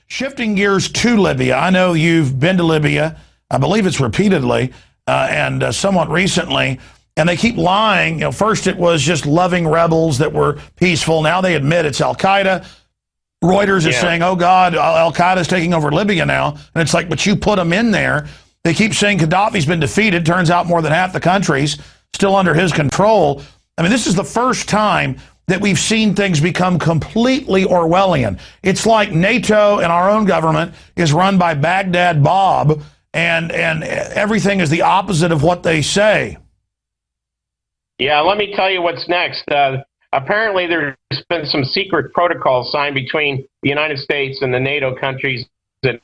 shifting gears to Libya. I know you've been to Libya. I believe it's repeatedly and somewhat recently. And they keep lying. You know, first it was just loving rebels that were peaceful. Now they admit it's Al-Qaeda. Reuters is saying, oh, God, Al-Qaeda is taking over Libya now. And it's like, but you put them in there. They keep saying Gaddafi's been defeated. Turns out more than half the country's still under his control. I mean, this is the first time that we've seen things become completely Orwellian. It's like NATO and our own government is run by Baghdad Bob, and everything is the opposite of what they say. Yeah, let me tell you what's next. Apparently, there's been some secret protocols signed between the United States and the NATO countries that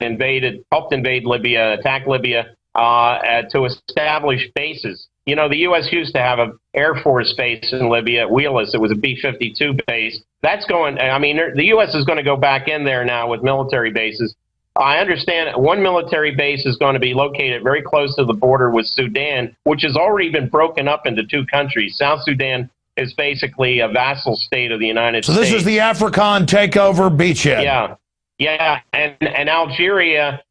helped invade Libya, attack Libya, to establish bases. You know, the U.S. used to have an Air Force base in Libya at Wheelis. It was a B-52 base. That's going, I mean, the U.S. is going to go back in there now with military bases. I understand one military base is going to be located very close to the border with Sudan, which has already been broken up into two countries. South Sudan is basically a vassal state of the United States. So this is the African takeover beachhead. Yeah, and Algeria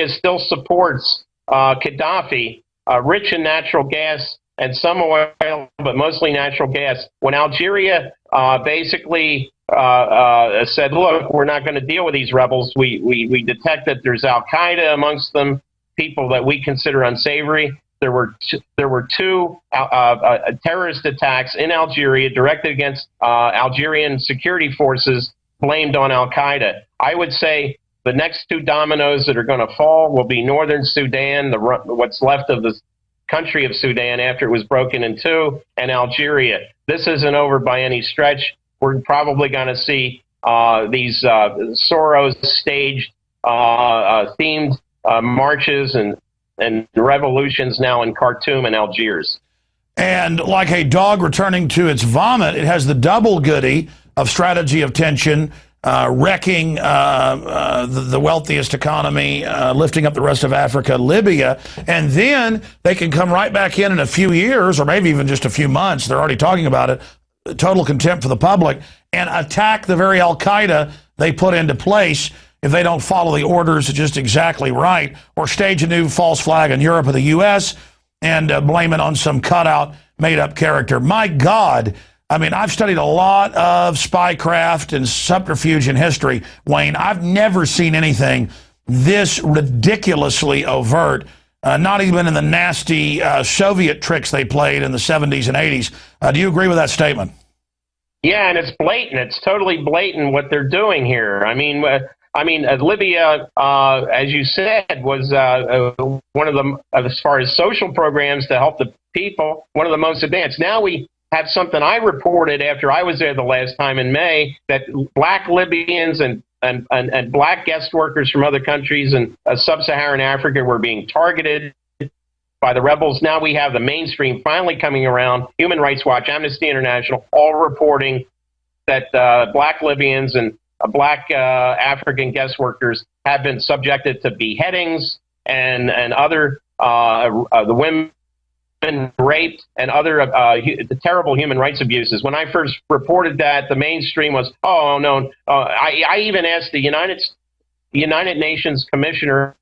still supports Gaddafi, rich in natural gas and some oil, but mostly natural gas. When Algeria basically said, look, we're not going to deal with these rebels. We detect that there's Al-Qaeda amongst them, people that we consider unsavory. There were two terrorist attacks in Algeria directed against Algerian security forces blamed on Al-Qaeda. I would say the next two dominoes that are going to fall will be northern Sudan, what's left of the country of Sudan after it was broken in two, and Algeria. This isn't over by any stretch. We're probably going to see these Soros-staged themed marches and revolutions now in Khartoum and Algiers. And like a dog returning to its vomit, it has the double goody of strategy of tension, wrecking the wealthiest economy, lifting up the rest of Africa, Libya, and then they can come right back in a few years, or maybe even just a few months, they're already talking about it, total contempt for the public, and attack the very Al-Qaeda they put into place if they don't follow the orders just exactly right, or stage a new false flag in Europe or the U.S. and blame it on some cutout, made-up character. My God, I mean, I've studied a lot of spycraft and subterfuge in history, Wayne. I've never seen anything this ridiculously overt, not even in the nasty Soviet tricks they played in the 70s and 80s. Do you agree with that statement? Yeah, and it's blatant. It's totally blatant what they're doing here. I mean, Libya, as you said, was one of the, as far as social programs to help the people, one of the most advanced. Now we have something I reported after I was there the last time in May, that black Libyans and black guest workers from other countries in sub-Saharan Africa were being targeted by the rebels. Now we have the mainstream finally coming around, Human Rights Watch, Amnesty International, all reporting that black Libyans and black African guest workers have been subjected to beheadings and other, the women raped and other terrible human rights abuses. When I first reported that, the mainstream was, oh, no. I even asked the United Nations Commissioner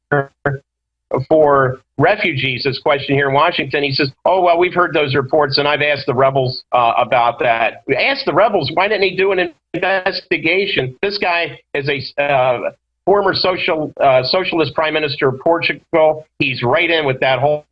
for Refugees this question here in Washington. He says, oh, well, we've heard those reports, and I've asked the rebels about that. We asked the rebels, why didn't he do an investigation? This guy is a former socialist prime minister of Portugal. He's right in with that whole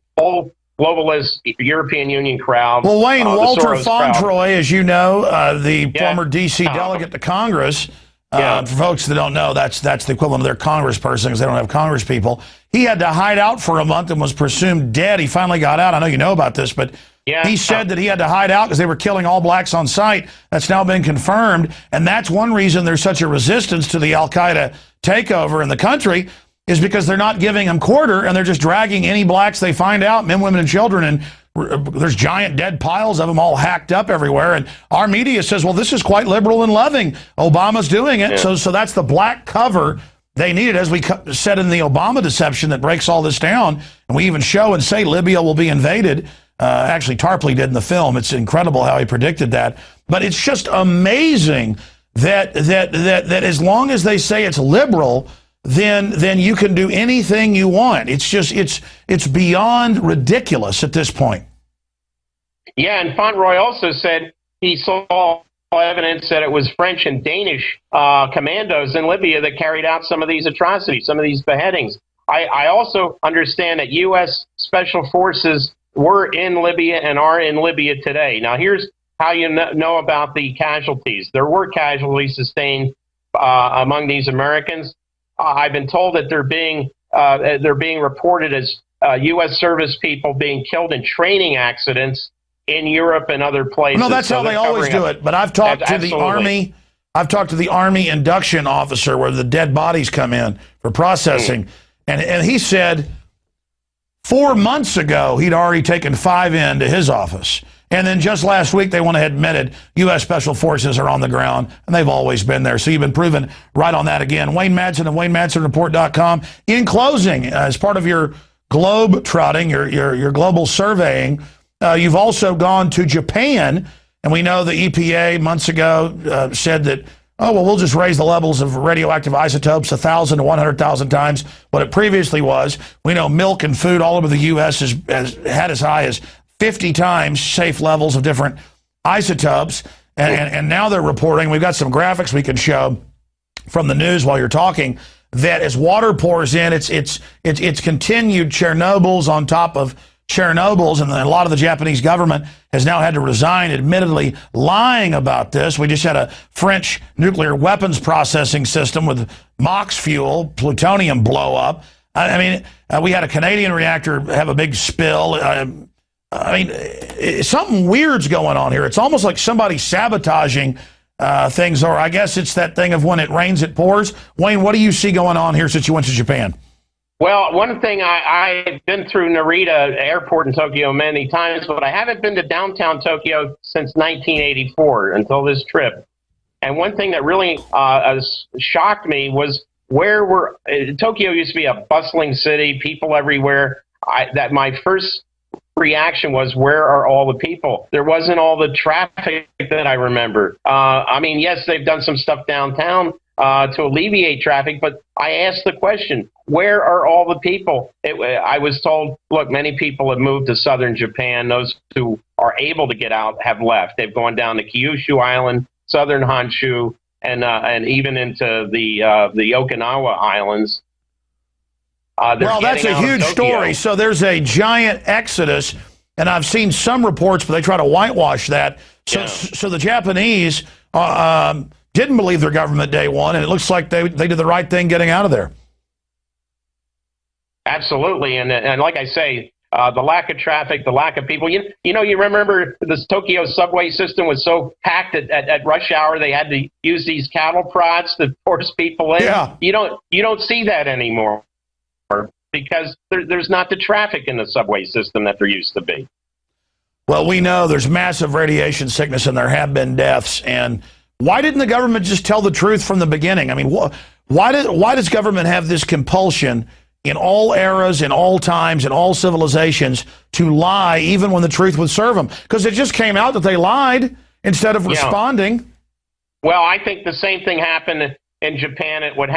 globalist European Union crowd. Well, Wayne, Walter Fauntroy, as you know, the former D.C. delegate to Congress, for folks that don't know, that's the equivalent of their congressperson because they don't have congress people. He had to hide out for a month and was presumed dead. He finally got out. I know you know about this, but he said that he had to hide out because they were killing all blacks on sight. That's now been confirmed, and that's one reason there's such a resistance to the Al-Qaeda takeover in the country, is because they're not giving them quarter, and they're just dragging any blacks they find out, men, women, and children, and there's giant dead piles of them all hacked up everywhere. And our media says, well, this is quite liberal and loving. Obama's doing it. So that's the black cover they needed, as we said in the Obama deception that breaks all this down. And we even show and say Libya will be invaded. Actually, Tarpley did in the film. It's incredible how he predicted that. But it's just amazing that as long as they say it's liberal, then you can do anything you want. It's just it's beyond ridiculous at this point. Yeah, and Fauntleroy also said he saw evidence that it was French and Danish commandos in Libya that carried out some of these atrocities, some of these beheadings. I also understand that U.S. Special Forces were in Libya and are in Libya today. Now, here's how you know about the casualties. There were casualties sustained among these Americans. I've been told that they're being reported as U.S. service people being killed in training accidents in Europe and other places. No, that's how they always do it. But I've talked to the Army. I've talked to the Army induction officer where the dead bodies come in for processing. And he said 4 months ago he'd already taken 5 into his office. And then just last week they went ahead and admitted U.S. Special Forces are on the ground, and they've always been there. So you've been proven right on that again. Wayne Madsen of WayneMadsenReport.com. In closing, as part of your globe trotting, your global surveying, you've also gone to Japan, and we know the EPA months ago said that, oh, well, we'll just raise the levels of radioactive isotopes 1,000 to 100,000 times what it previously was. We know milk and food all over the U.S. has had as high as 50 times safe levels of different isotopes. And now they're reporting, we've got some graphics we can show from the news while you're talking, that as water pours in, it's continued Chernobyls on top of Chernobyls, and a lot of the Japanese government has now had to resign, admittedly lying about this. We just had a French nuclear weapons processing system with MOX fuel, plutonium blow up. I mean, we had a Canadian reactor have a big spill. I mean, something weird's going on here. It's almost like somebody's sabotaging things, or I guess it's that thing of when it rains, it pours. Wayne, what do you see going on here since you went to Japan? Well, one thing, I've been through Narita Airport in Tokyo many times, but I haven't been to downtown Tokyo since 1984 until this trip. And one thing that really shocked me was Tokyo used to be a bustling city, people everywhere. That my first reaction was, where are all the people? There wasn't all the traffic that I remember. I mean, yes, they've done some stuff downtown to alleviate traffic, but I asked the question, where are all the people? I was told, look, many people have moved to southern Japan. Those who are able to get out have left. They've gone down to Kyushu Island, southern Honshu, and even into the Okinawa Islands. Well, that's a huge story. So there's a giant exodus, and I've seen some reports, but they try to whitewash that. So the Japanese didn't believe their government day one, and it looks like they did the right thing getting out of there. Absolutely, and like I say, the lack of traffic, the lack of people. You remember this Tokyo subway system was so packed at rush hour they had to use these cattle prods to force people in. Yeah. You don't see that anymore because there's not the traffic in the subway system that there used to be. Well, we know there's massive radiation sickness and there have been deaths. And why didn't the government just tell the truth from the beginning? I mean, why does government have this compulsion in all eras, in all times, in all civilizations to lie even when the truth would serve them? Because it just came out that they lied instead of responding. Well, I think the same thing happened in Japan. What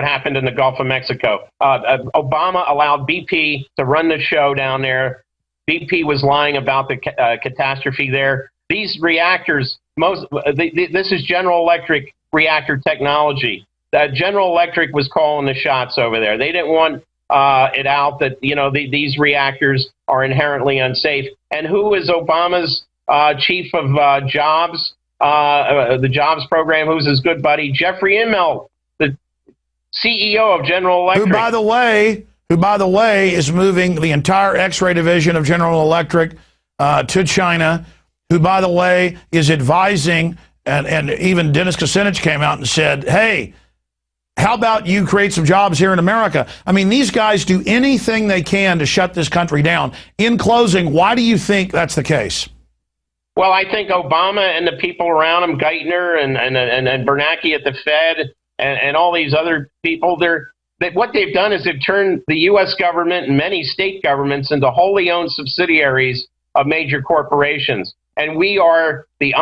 happened in the Gulf of Mexico. Obama allowed BP to run the show down there. BP was lying about the catastrophe there. These reactors, this is General Electric reactor technology. General Electric was calling the shots over there. They didn't want it out that these reactors are inherently unsafe. And who is Obama's chief of jobs, the jobs program? Who's his good buddy? Jeffrey Immelt, the CEO of General Electric. Who, by the way, is moving the entire X-ray division of General Electric to China. Who, by the way, is advising, and even Dennis Kucinich came out and said, hey, how about you create some jobs here in America? I mean, these guys do anything they can to shut this country down. In closing, why do you think that's the case? Well, I think Obama and the people around him, Geithner and Bernanke at the Fed, and all these other people, what they've done is they've turned the U.S. government and many state governments into wholly owned subsidiaries of major corporations. And we are the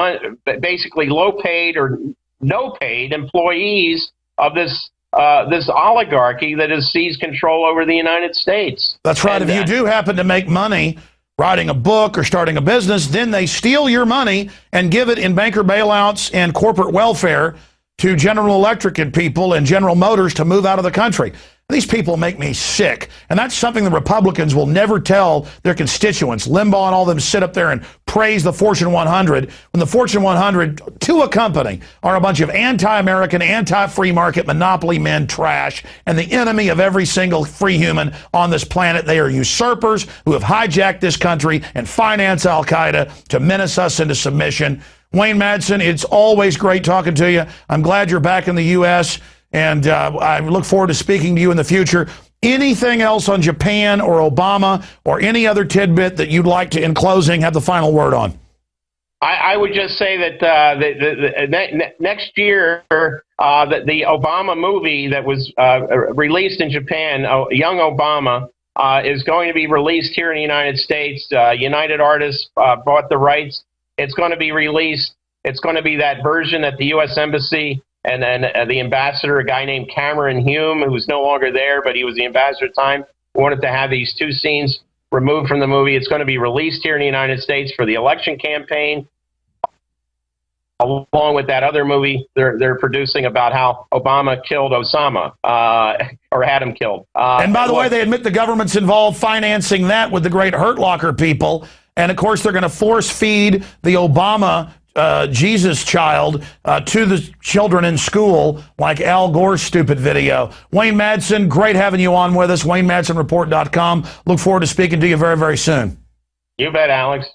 basically low-paid or no-paid employees of this this oligarchy that has seized control over the United States. That's right. And, if you do happen to make money writing a book or starting a business, then they steal your money and give it in banker bailouts and corporate welfare to General Electric and people and General Motors to move out of the country. These people make me sick. And that's something the Republicans will never tell their constituents. Limbaugh and all of them sit up there and praise the Fortune 100 when the Fortune 100, to a company, are a bunch of anti-American, anti-free market monopoly men trash and the enemy of every single free human on this planet. They are usurpers who have hijacked this country and finance al-Qaeda to menace us into submission. Wayne Madsen, it's always great talking to you. I'm glad you're back in the U.S., and I look forward to speaking to you in the future. Anything else on Japan or Obama or any other tidbit that you'd like to, in closing, have the final word on? I would just say that next year, the Obama movie that was released in Japan, Young Obama, is going to be released here in the United States. United Artists bought the rights. It's going to be released. It's going to be that version at the U.S. Embassy. And then the ambassador, a guy named Cameron Hume, who's no longer there, but he was the ambassador at the time, wanted to have these two scenes removed from the movie. It's going to be released here in the United States for the election campaign, along with that other movie they're producing about how Obama killed Osama, or had him killed. And by the way, they admit the government's involved financing that with the great Hurt Locker people. And, of course, they're going to force feed the Obama Jesus child to the children in school, like Al Gore's stupid video. Wayne Madsen, great having you on with us. WayneMadsenReport.com. Look forward to speaking to you very, very soon. You bet, Alex.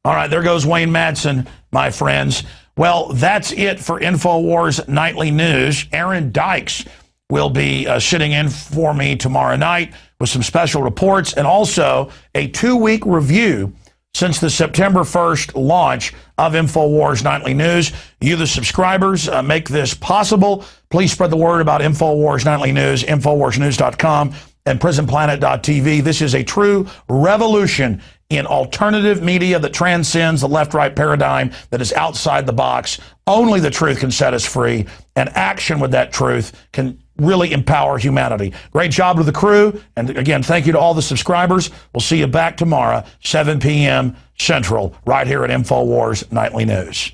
All right, there goes Wayne Madsen, my friends. Well, that's it for Infowars Nightly News. Aaron Dykes will be sitting in for me tomorrow night with some special reports and also a 2-week review since the September 1st launch of Infowars Nightly News. You, the subscribers, make this possible. Please spread the word about Infowars Nightly News, InfowarsNews.com, and PrisonPlanet.tv. This is a true revolution in alternative media that transcends the left-right paradigm that is outside the box. Only the truth can set us free, and action with that truth can really empower humanity. Great job to the crew. And again, thank you to all the subscribers. We'll see you back tomorrow, 7 p.m. Central, right here at Infowars Nightly News.